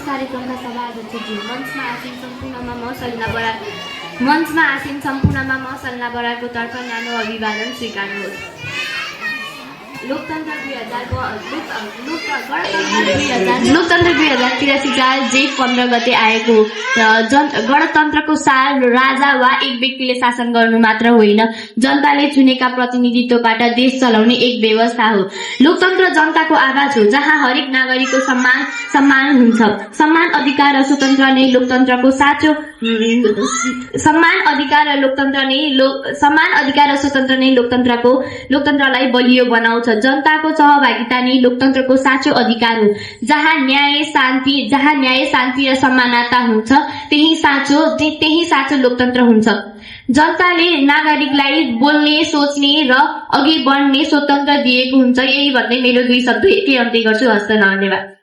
कार्यक्रमका सभाध्यक्षज्यू, मञ्चमा आसीन सम्पूर्णमा म सलिना बरालको तर्फ न्यानो अभिवादन स्वीकार्नुहोस्। लोकतन्त्र 2083 साल जेठ 15 गते आएको हो। गणतन्त्रको साल राजा वा एक व्यक्तिले शासन गर्नु मात्र होइन, जनताले चुनेका प्रतिनिधित्वबाट देश चलाउने एक व्यवस्था हो। लोकतन्त्र जनताको आवाज हो, जहाँ हरेक नागरिकको सम्मान हुन्छ। समान अधिकार र स्वतन्त्रता नै लोकतन्त्रलाई बलियो बनाउँछ। जनताको सहभागिता नै लोकतन्त्रको साँचो अधिकार हो। जहाँ न्याय, शान्ति र समानता हुन्छ, त्यही साँचो लोकतन्त्र हुन्छ। जनताले नागरिकलाई बोल्ने, सोच्ने र अघि बढ्ने स्वतन्त्र दिएको हुन्छ। यही भन्दै मेरो 2 शब्द यति अन्त्य गर्छु। हस्त, धन्यवाद।